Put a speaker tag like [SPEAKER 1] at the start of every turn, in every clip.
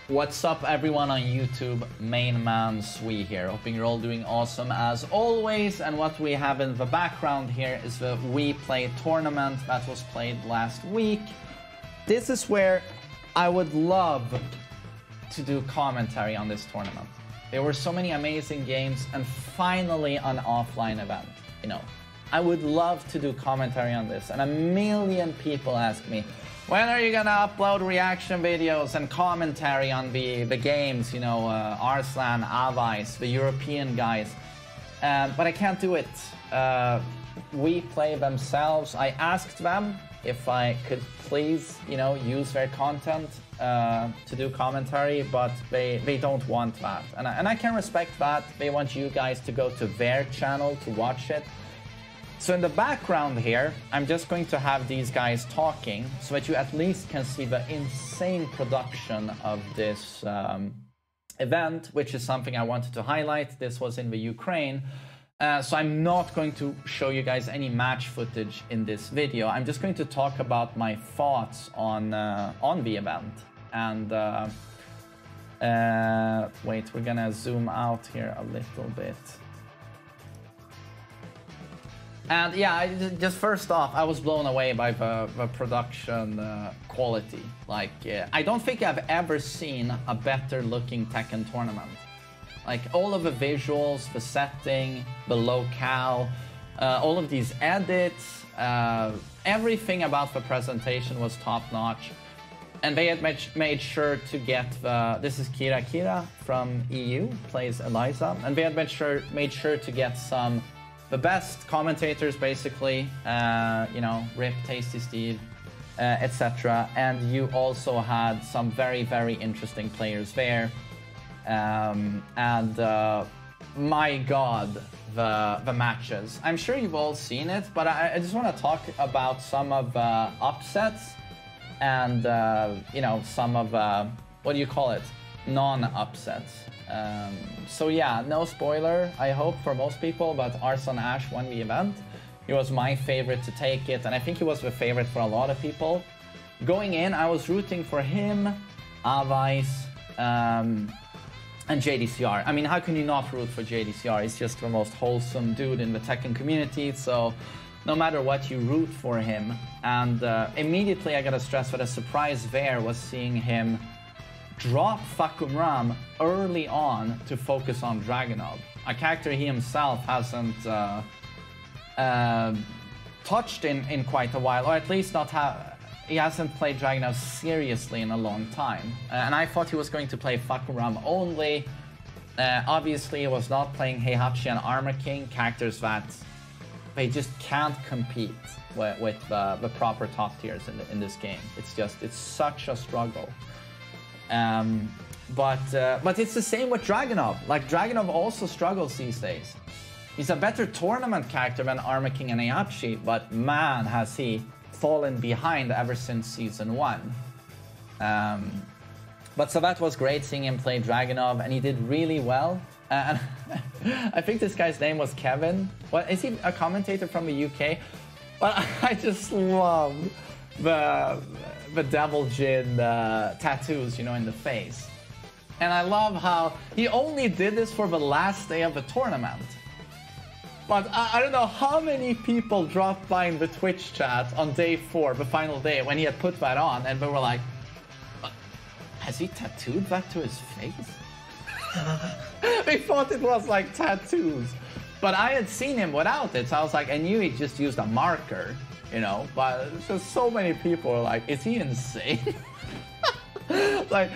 [SPEAKER 1] What's up everyone on YouTube, TheMainManSWE here. Hoping you're all doing awesome as always. And what we have in the background here is the WePlay tournament that was played last week. This is where I would love to do commentary on this tournament. There were so many amazing games and finally an offline event, you know. I would love to do commentary on this, and a million people ask me, when are you gonna upload reaction videos and commentary on the games, you know, Arslan, Avice, the European guys? But I can't do it. WePlay themselves, I asked them if I could please, you know, use their content to do commentary, but they don't want that. And I can respect that. They want you guys to go to their channel to watch it. So in the background here, I'm just going to have these guys talking so that you at least can see the insane production of this event, which is something I wanted to highlight. This was in the Ukraine. So I'm not going to show you guys any match footage in this video. I'm just going to talk about my thoughts on the event. And wait, we're gonna zoom out here a little bit. And yeah, just first off, I was blown away by the production quality. Like, I don't think I've ever seen a better looking Tekken tournament. Like, all of the visuals, the setting, the locale, all of these edits, everything about the presentation was top notch. And they had made sure to get the, this is Kira from EU, plays Eliza, and they had made sure to get the best commentators, basically, you know, Rip, Tasty Steve, etc. And you also had some very, very interesting players there. My God, the matches. I'm sure you've all seen it, but I just want to talk about some of the upsets and, you know, some of, what do you call it? Non-upsets. So yeah, no spoiler, I hope, for most people, but Arslan Ash won the event. He was my favorite to take it, and I think he was the favorite for a lot of people. Going in, I was rooting for him, Avice, and JDCR. I mean, how can you not root for JDCR? He's just the most wholesome dude in the Tekken community, so no matter what, you root for him. And immediately I gotta stress that a surprise there was seeing him drop Fakumram early on to focus on Dragunov, a character he himself hasn't touched in quite a while, or at least he hasn't played Dragunov seriously in a long time. And I thought he was going to play Fakumram only. Obviously, he was not playing Heihachi and Armor King, characters that they just can't compete with the proper top tiers in this game. It's such a struggle. But it's the same with Dragunov. Like, Dragunov also struggles these days. He's a better tournament character than Armor King and Heihachi, but man, has he fallen behind ever since Season 1. But so that was great seeing him play Dragunov, and he did really well. And I think this guy's name was Kevin. What, is he a commentator from the UK? But I just love the Devil Jin tattoos, you know, in the face. And I love how he only did this for the last day of the tournament. But I don't know how many people dropped by in the Twitch chat on day 4, the final day, when he had put that on, and they were like, has he tattooed that to his face? They thought it was like tattoos. But I had seen him without it, so I was like, I knew he just used a marker, you know, but just so many people are like, is he insane? Like,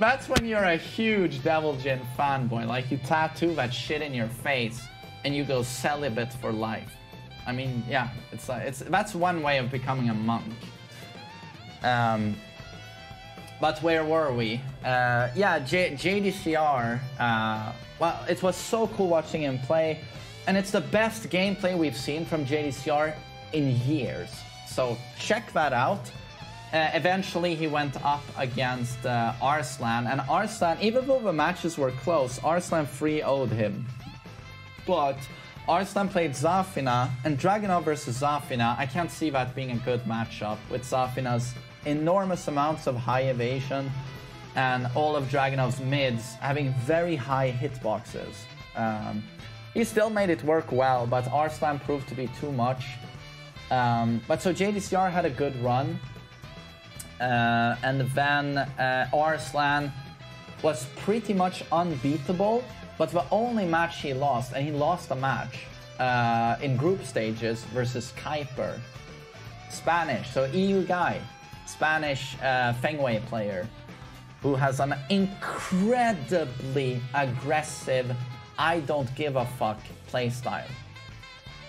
[SPEAKER 1] that's when you're a huge Devil Jin fanboy. Like, you tattoo that shit in your face and you go celibate for life. I mean, yeah, that's one way of becoming a monk. But where were we? Yeah, JDCR, well, it was so cool watching him play, and it's the best gameplay we've seen from JDCR in years. So check that out. Eventually he went up against Arslan, and Arslan, even though the matches were close, Arslan 3-0'd him. But Arslan played Zafina, and Dragunov versus Zafina, I can't see that being a good matchup with Zafina's enormous amounts of high evasion and all of Dragunov's mids having very high hitboxes. He still made it work well, but Arslan proved to be too much. But so JDCR had a good run. And then Arslan was pretty much unbeatable, but the only match he lost, and he lost a match in group stages versus Kuiper. Spanish, so EU guy, Spanish Fengwei player, who has an incredibly aggressive, I don't give a fuck playstyle.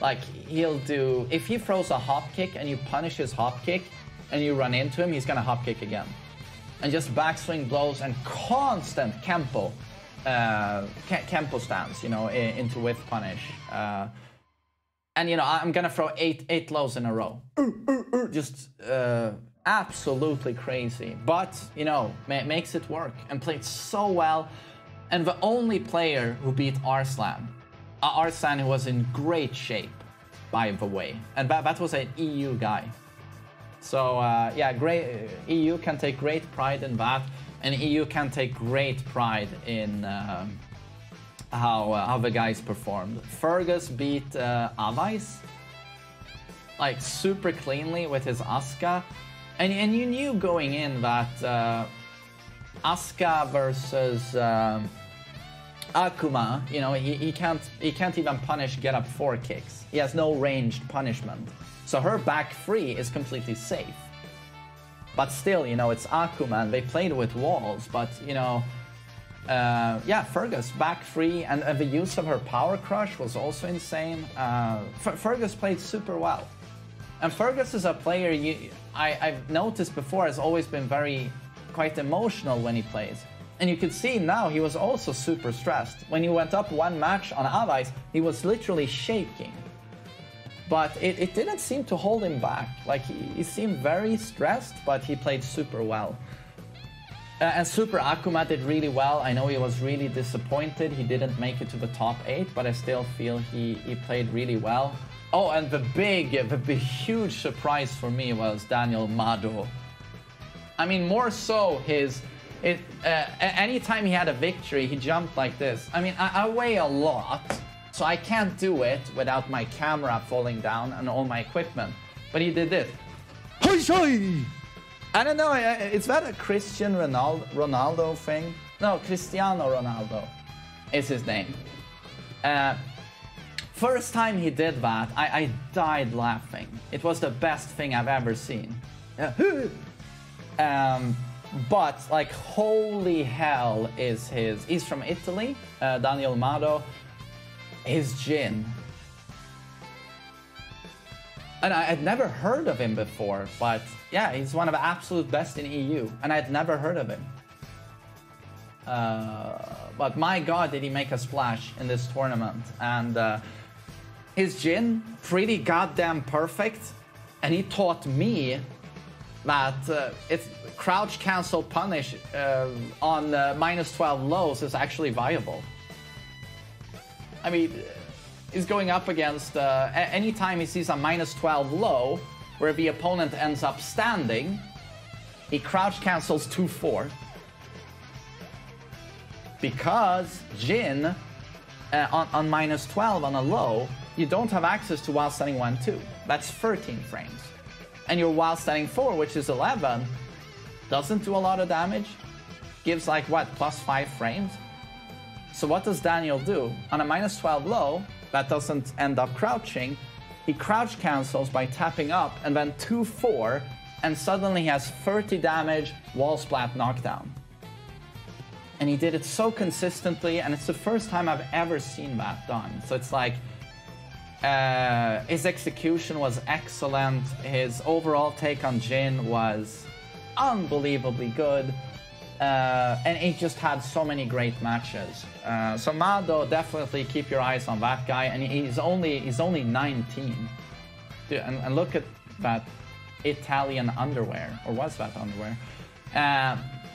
[SPEAKER 1] Like, he'll do, if he throws a hop kick and you punish his hop kick and you run into him, he's gonna hop kick again. And just backswing blows and constant Kempo, Kempo stance, you know, into whiff punish. And, you know, I'm gonna throw eight lows in a row. Just absolutely crazy. But, you know, makes it work and played so well. And the only player who beat Arslan, Arslan who was in great shape, by the way. And that was an EU guy. So, yeah, great. EU can take great pride in that. And EU can take great pride in how the guys performed. Fergus beat Avais, like, super cleanly with his Asuka. And you knew going in that Asuka versus Akuma, you know, he can't even punish get up 4 kicks. He has no ranged punishment. So her back 3 is completely safe. But still, you know, it's Akuma and they played with walls, but, you know, yeah, Fergus back 3 and the use of her power crush was also insane. Fergus played super well. And Fergus is a player I've noticed before has always been quite emotional when he plays. And you could see now he was also super stressed. When he went up 1 match on Avais, he was literally shaking. But it didn't seem to hold him back. Like, he seemed very stressed, but he played super well. And Super Akuma did really well. I know he was really disappointed. He didn't make it to the top 8, but I still feel he played really well. Oh, and the huge surprise for me was Daniel Mado. I mean, more so anytime he had a victory, he jumped like this. I mean, I weigh a lot, so I can't do it without my camera falling down and all my equipment. But he did this. I don't know, is that a Cristiano Ronaldo thing? No, Cristiano Ronaldo is his name. First time he did that, I died laughing. It was the best thing I've ever seen. But, like, holy hell is he's from Italy, Daniel Mado, his Jin. And I had never heard of him before, but yeah, he's one of the absolute best in EU, and I had never heard of him. But my god, did he make a splash in this tournament. And his Jin, pretty goddamn perfect, and he taught me that it's crouch cancel punish on -12 lows is actually viable. I mean, he's going up against anytime he sees a -12 low where the opponent ends up standing, he crouch cancels 2-4. Because Jin on -12 on a low, you don't have access to while standing 1-2. That's 13 frames. And your while standing 4, which is 11, doesn't do a lot of damage. Gives like, what, +5 frames? So what does Daniel do? On a -12 low, that doesn't end up crouching. He crouch cancels by tapping up and then 2-4, and suddenly he has 30 damage, wall splat knockdown. And he did it so consistently, and it's the first time I've ever seen that done. So it's like, his execution was excellent. His overall take on Jin was unbelievably good. And he just had so many great matches. So Mado, definitely keep your eyes on that guy. And he's only 19. Dude, and look at that Italian underwear, or was that underwear?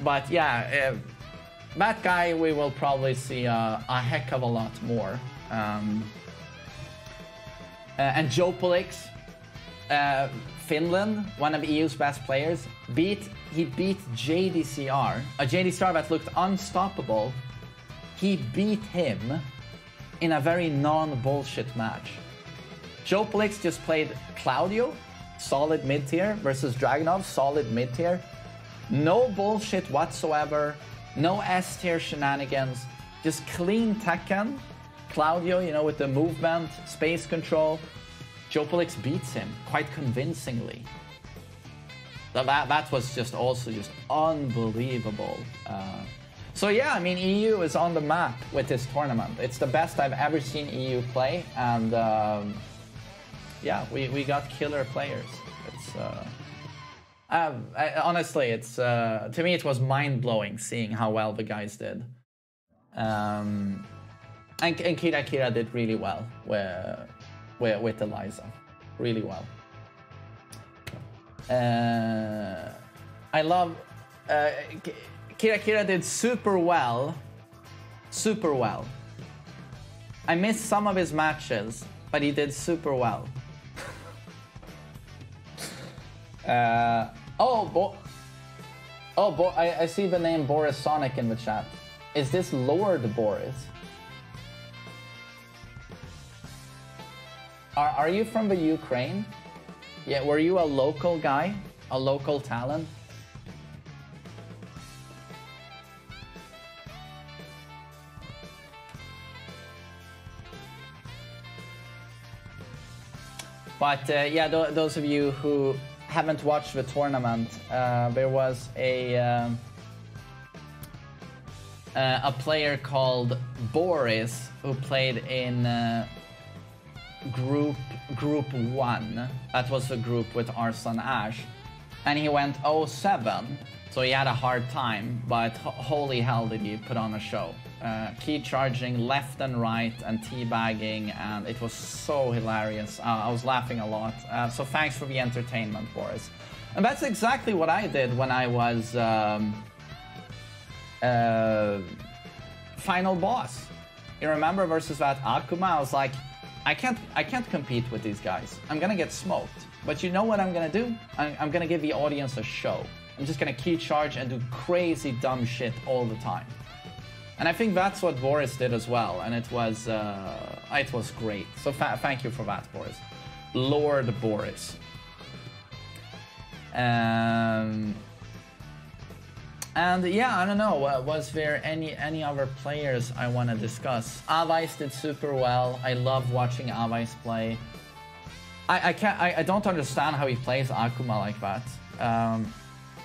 [SPEAKER 1] But yeah, that guy we will probably see a heck of a lot more. And Jopolix, Finland, one of EU's best players, he beat JDCR, a JDCR that looked unstoppable. He beat him in a very non-bullshit match. Jopolix just played Claudio, solid mid-tier, versus Dragunov, solid mid-tier. No bullshit whatsoever, no S-tier shenanigans, just clean Tekken. Claudio, you know, with the movement, space control. Jopolix beats him quite convincingly. That was just also just unbelievable. So yeah, I mean, EU is on the map with this tournament. It's the best I've ever seen EU play, and yeah, we got killer players. It's honestly, it's to me it was mind-blowing seeing how well the guys did. And Kira did really well with Eliza, really well. I love Kira did super well. I missed some of his matches, but he did super well. I see the name Boris Sonic in the chat. Is this Lord Boris? Are you from the Ukraine? Yeah, were you a local guy? A local talent? But yeah, those of you who haven't watched the tournament, there was a player called Boris who played in Group 1. That was the group with Arslan Ash. And he went 0-7, so he had a hard time, but holy hell did he put on a show. Key charging left and right and teabagging, and it was so hilarious. I was laughing a lot. So thanks for the entertainment, Boris. And that's exactly what I did when I was final boss. You remember versus that Akuma? I was like, I can't compete with these guys. I'm gonna get smoked. But you know what I'm gonna do? I'm gonna give the audience a show. I'm just gonna key charge and do crazy dumb shit all the time. And I think that's what Boris did as well, and it was great. So thank you for that, Boris. Lord Boris. And yeah, I don't know. Was there any other players I want to discuss? Avice did super well. I love watching Avice play. I don't understand how he plays Akuma like that.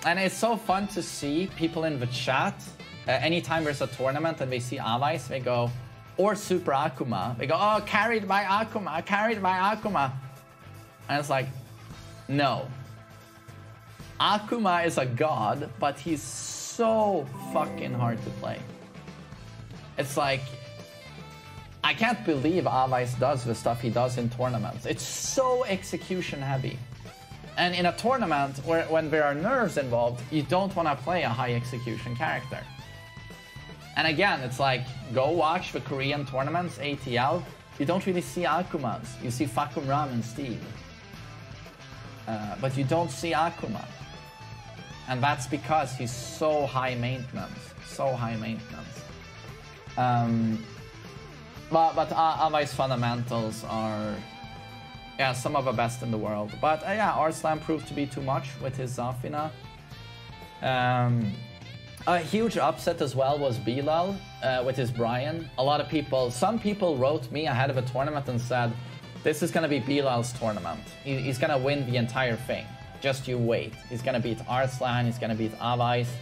[SPEAKER 1] And it's so fun to see people in the chat. Anytime there's a tournament and they see Avice, they go, or Super Akuma, they go, oh, carried by Akuma, carried by Akuma. And it's like, no. Akuma is a god, but he's so fucking hard to play. It's like, I can't believe Avice does the stuff he does in tournaments. It's so execution heavy. And in a tournament, when there are nerves involved, you don't want to play a high execution character. And again, it's like, go watch the Korean tournaments, ATL. You don't really see Akumas. You see Fakum Ram and Steve. But you don't see Akuma. And that's because he's so high maintenance. So high maintenance. But Avice fundamentals are, yeah, some of the best in the world. But yeah, Arslan proved to be too much with his Zafina. A huge upset as well was Bilal with his Brian. A lot of people, some people wrote me ahead of a tournament and said, this is going to be Bilal's tournament. He's going to win the entire thing. Just you wait. He's going to beat Arslan, he's going to beat Avice.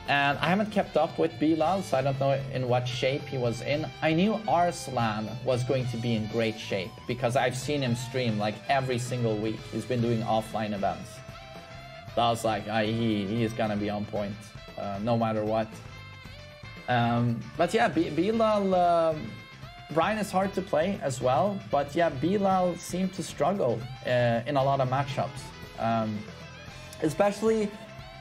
[SPEAKER 1] And I haven't kept up with Bilal, so I don't know in what shape he was in. I knew Arslan was going to be in great shape because I've seen him stream like every single week. He's been doing offline events. So I was like, he is going to be on point. No matter what. But yeah, Bilal, Brian is hard to play as well, but yeah, Bilal seemed to struggle in a lot of matchups. Especially,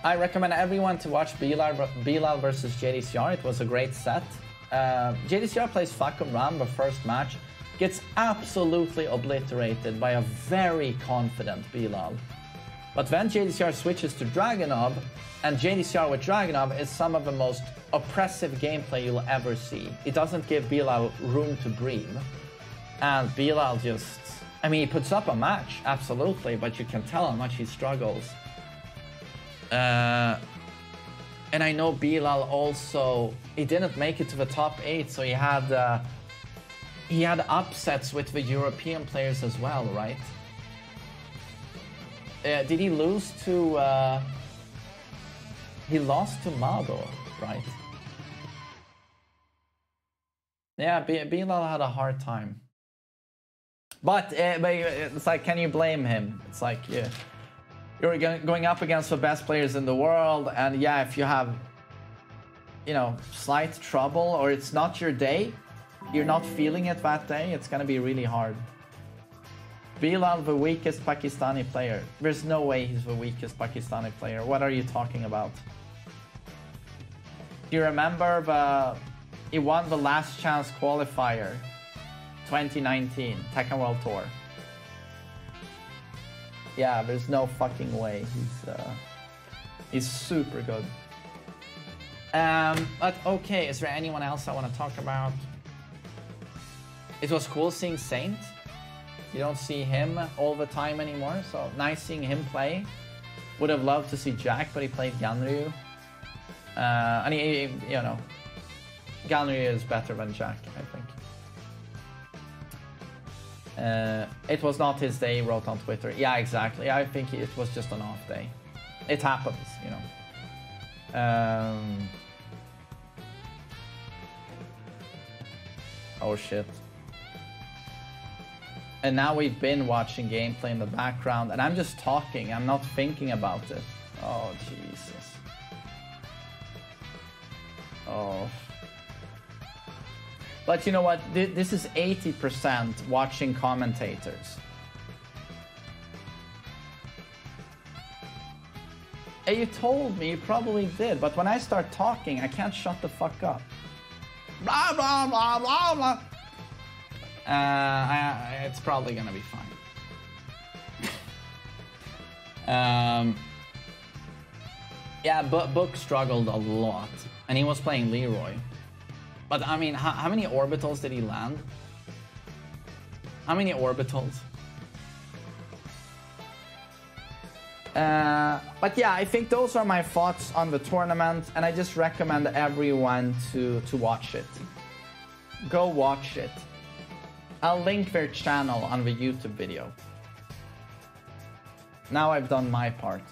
[SPEAKER 1] I recommend everyone to watch Bilal versus JDCR. It was a great set. JDCR plays Fakum Ram the first match, gets absolutely obliterated by a very confident Bilal. But then JDCR switches to Dragunov, and JDCR with Dragunov is some of the most oppressive gameplay you'll ever see. It doesn't give Bilal room to breathe. And Bilal just... I mean, he puts up a match, absolutely, but you can tell how much he struggles. And I know Bilal also... He didn't make it to the top 8, so he had upsets with the European players as well, right? Did he lose to... he lost to Mado, right? Yeah, Bilal had a hard time. But it's like, can you blame him? It's like, yeah, you're going up against the best players in the world, and yeah, if you have, you know, slight trouble or it's not your day, you're not feeling it that day, it's gonna be really hard. Bilal, the weakest Pakistani player. There's no way he's the weakest Pakistani player. What are you talking about? Do you remember he won the last chance qualifier 2019 Tekken World Tour? Yeah, there's no fucking way. He's super good. But okay, is there anyone else I want to talk about? It was cool seeing Saint. You don't see him all the time anymore, so nice seeing him play. Would have loved to see Jack, but he played Ganryu. And he, you know, Ganryu is better than Jack, I think. It was not his day, he wrote on Twitter. Yeah, exactly. I think it was just an off day. It happens, you know. Oh shit. And now we've been watching gameplay in the background, and I'm just talking, I'm not thinking about it. Oh, Jesus. Oh. But you know what? This is 80% watching commentators. Hey, you told me, you probably did, but when I start talking, I can't shut the fuck up. Blah, blah, blah, blah, blah. It's probably gonna be fine. Yeah, Book struggled a lot, and he was playing Leroy. But I mean, how many orbitals did he land? How many orbitals? But yeah, I think those are my thoughts on the tournament, and I just recommend everyone to watch it. Go watch it. I'll link their channel on the YouTube video. Now I've done my part.